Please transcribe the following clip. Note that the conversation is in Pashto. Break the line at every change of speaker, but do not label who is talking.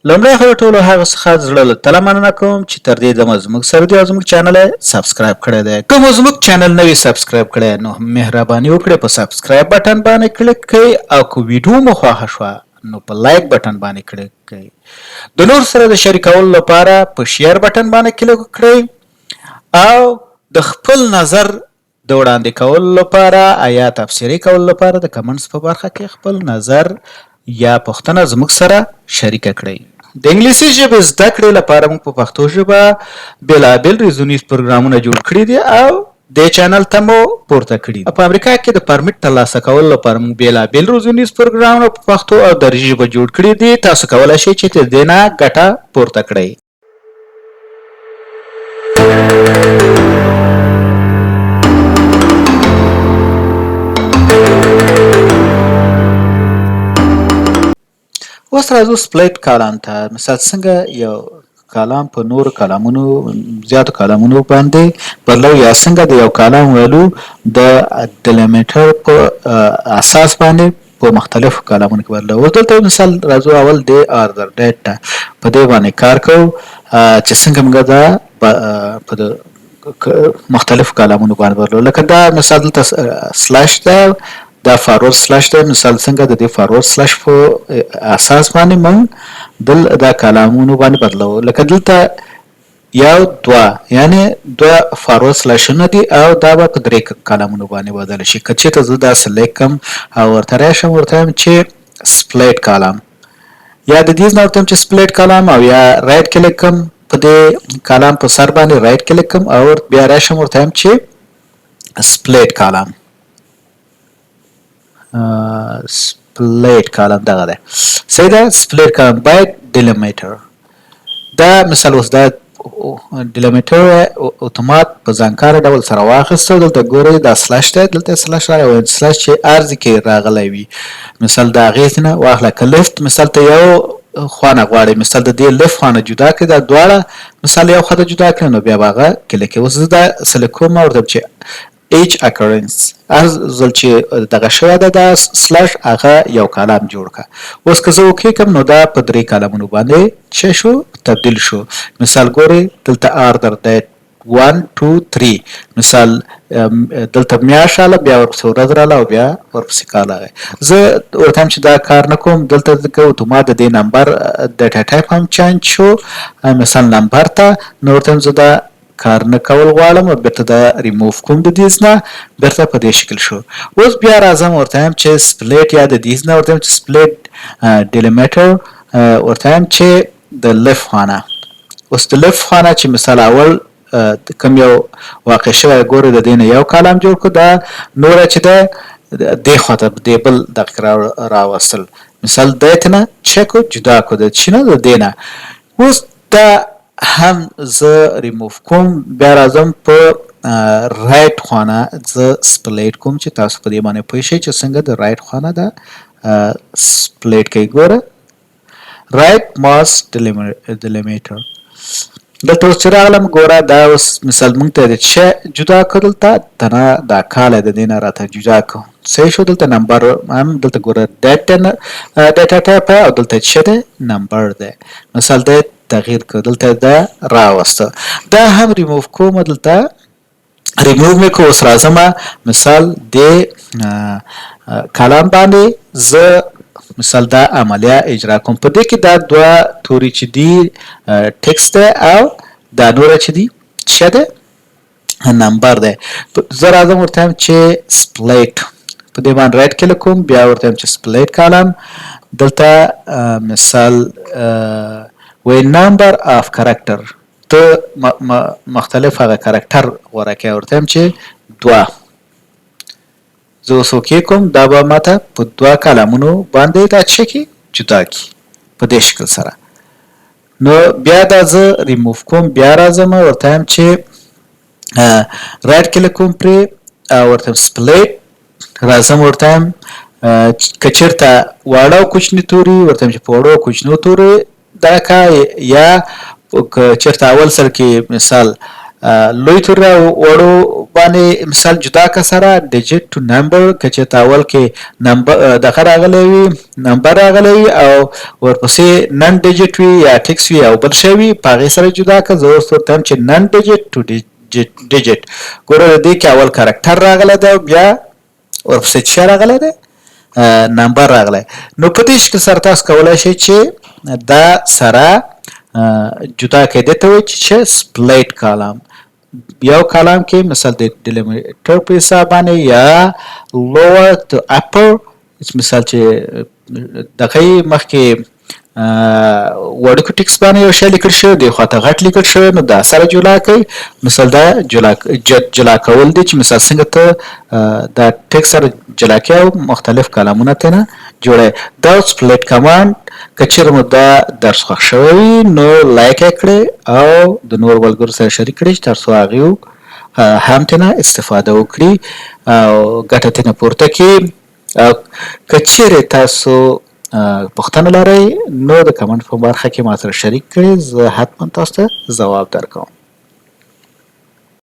لومړی خو د ټولو هغه څخه زړه له تله مننه کوم چې تر دې دمه زموږ سره دي او زموږ چینل یې سبسکرایب کړی دی. که مو زموږ چینل نه وي سبسکرایب کړی نو مهرباني وکړئ په سبسکرایب بټن باندې کلیک کړئ او که ویډیو مو خوښه شوه نو په لایک بټن باندې کلیک کړئ. د نور سره د شریکولو لپاره په شیر بټن باندې کلیک کړئ او د خپل نظر د وړاندې کولو لپاره یا تبصرې کولو لپاره د کمنټس په برخه کې خپل نظر یا پوښتنه زموږ سره شریکه کړئ. د انګلیسي ژبې زده کړې لپاره موږ په پښتو ژبه بېلابېل روزنیز پروګرامونه جوړ کړي دي او دې چینل ته مو پورته کړي. په امریکا کې د پرمټ ترلاسه کولو لپاره موږ بېلابېل روزنیز پروګرامونه په پښتو او دري ژبه جوړ کړي دي. تاسو کولی شئ چې د دې نه ګټه پورته کړئ. اوس راځو سپلیټ کالم ته. مثال څنګه یو کالم په نورو کالمونو زیاتو کالمونو باندې بدلو یا څنګه د یو کالم ویلو د ډیلیمیټر په اساس باندې په مختلفو کالمونو کې بدلو. اوس دلته مثال راځو اول د آردر ډیټ ته په دې باندې کار کوو چې څنګه موږ دا په د مختلفو کالمونو باندې بدلو. لکه دا مثال دلته سلاش ده دا فارورد سلاش ده. مثال څنګه د دې فارورد سلاش په اساس باندې موږ دا کالمونو باندې بدلو. لکه دلته یو دوه یعنی دوه فارورد سلاشونه دي او دا به په درې کالمونو باندې بدل شي. که چېرته زه دا سلیکټ کړم او ورته راشم ورته وایم چې سپلیټ کالم یا د دې نه ورته وایم چې سپلیټ کالم او یا رایټ کلیک کړم په دې کالم په سر باندې رایټ کلیک کړم او بیا راشم ورته وایم چې سپلیټ کالم سپلیټ کالم دغه ده. صحیح ده. سپلیټ کالم باید ډیلیمیټر دا مثال اوس دا ډیلیمیټر اتومات په ځانکاره ډول سره واخیسته. دلته ګورئ دا سلاش دی دلته سلاش راغلی سلاش چې ارزي کې راغلی وي مثال د هغې نه واخله. که لیفت مثال ته یو خوانه غواړئ مثال د دې لیفت خوانه جدا کړئ دا دواړه مثال یو خواته جدا کړئ نو بیا به هغه کلیک. اوس زه دا سلیکټ کوم ورته چې each occurrence هر ځل چې دغه شوی ده دا سلاش هغه یو کالم جوړ کړه. اوس که زه اوکې کړم نو دا په درې کالمونو باندې څه شو تبدیل شو. مثال ګورئ دلته آردر ډیټ 1 2 3 مثال دلته میاشت راغله بیا ورپسې ورځ راغله او بیا ورپسې کال راغی. زه ورته وایم چې دا کار نه کوم دلته ځکه اتومات د دې نمبر د ډیټا ټایپ هم چینج شو مثال نمبر ته نو ورته وایم زه دا کار نه کول غواړم او بیرته دا ریموف کوم د دیز نه بیرته په دې شکل شو. اوس بیا راځم ورته وایم چې سپلیټ یا د دیز نه ورته وایم چې سپلیټ ډیلیمیټر ورته وایم چې د لیفت خانه. اوس د لیفت خانه چې مثال اول کوم یو واقع شوی ګورئ د دې نه یو کالم جوړ کړو دا نوره چې ده دې خواته دې بل دقیق راوستل مثال دې ته نه څه کړو جدا کړو د چې نه د دې نه. اوس دا هم زه ریموف کوم بیا راځم په رایټ خانه زه سپلیټ کوم چې تاسو په دې باندې پوه شئ چې څنګه د رایټ خانه ده سپلیټ کوي. ګوره رایټ ماس ډیلیمیټر دلته اوس چې راغلم ګوره دا اوس مثال موږ ته د څه جدا کړو دلته نه دا کال د دې نه راته جدا کړو. صحیح شو. دلته نمبر هم دلته ګوره ډیټا ټایپ او دلته څه دی نمبر دی مثال دی تغییر کړ دلته دا راوسته. دا هم ریموف کوم دلته ریموو مې کړو. اوس راځم مثال د کالم باندې زه مثال دا عملیه اجرا کوم. په دې کې دا دوه توري چې دي ټکسټ دی او دا نوره چې دي څه دی نمبر دی. زه راځم ورته وایم چې سپلیټ په دې باندې رایټ کلیک کوم بیا ورته وایم چې سپلیټ کالم دلته مثال وی نمبر آف کرکټر ته مختلف هغه کرکټر غوره کړئ ورته وایم چې دوه. زه اوس اوکې کوم دا به ماته په دوه کالمونو باندې دا څه کړي جدا کړي په دې شکل سره. نو بیا دا زه ریموف کوم بیا راځم ورته وایم چې رایټ کلیک کوم پرې ورته وایم سپلیټ راځم ورته وایم که چېرته واړه او کوچني توري ورته وایم چې په وړو او کوچنو تورو دا کا یا که چېرته اول سر کې مثال لوی تر وړو باندې مثال جدا کا سره ډیجیټ ټو نمبر کچې تاول کې نمبر دغه راغلی وي نمبر راغلی وي او ورپسې نن ډیجیټ وي یا ټیکس وي او بل شی وي په هغې سره جدا که زه اوس ورته چې نن ډیجیټ ټو ډیجیټ ګوره د دې کې اول کرکټر راغلی دی بیا ورپسې څه راغلی دی نمبر راغلی نو په دې شکل سره تاسو کولی شئ چې دا سره جدا کړئ دې ته وایي چې سپلیټ کالم یو کالم کې مثال د ډیلیمیټر په حساب باندې یا لوور تو اپر مثال چې دغه مخکې وړوکو ټیکس باندې یو شی لیکل شوی دی خواته غټ لیکل شوی نو دا سره جلا کوي مثال دا جلا کول دی چې مثال څنګه ته دا ټیکس سره جلا کوي او مختلف کالمونه ترنه جوړوي دا سپلیټ کمانډ که چیرې مو دا درس خوښ شوی وي نو لایک یې کړئ او د نور ملګرو سره شریک کړئ تر څو هغوی هم ترنه استفاده وکړي او ګټه ترنه پورته کړي او که چیرې تاسو پوښتنه لرئ نو د کمنټ په برخه کې ما سره شریک کړئ زه حتما تاسو ته ځواب درکوم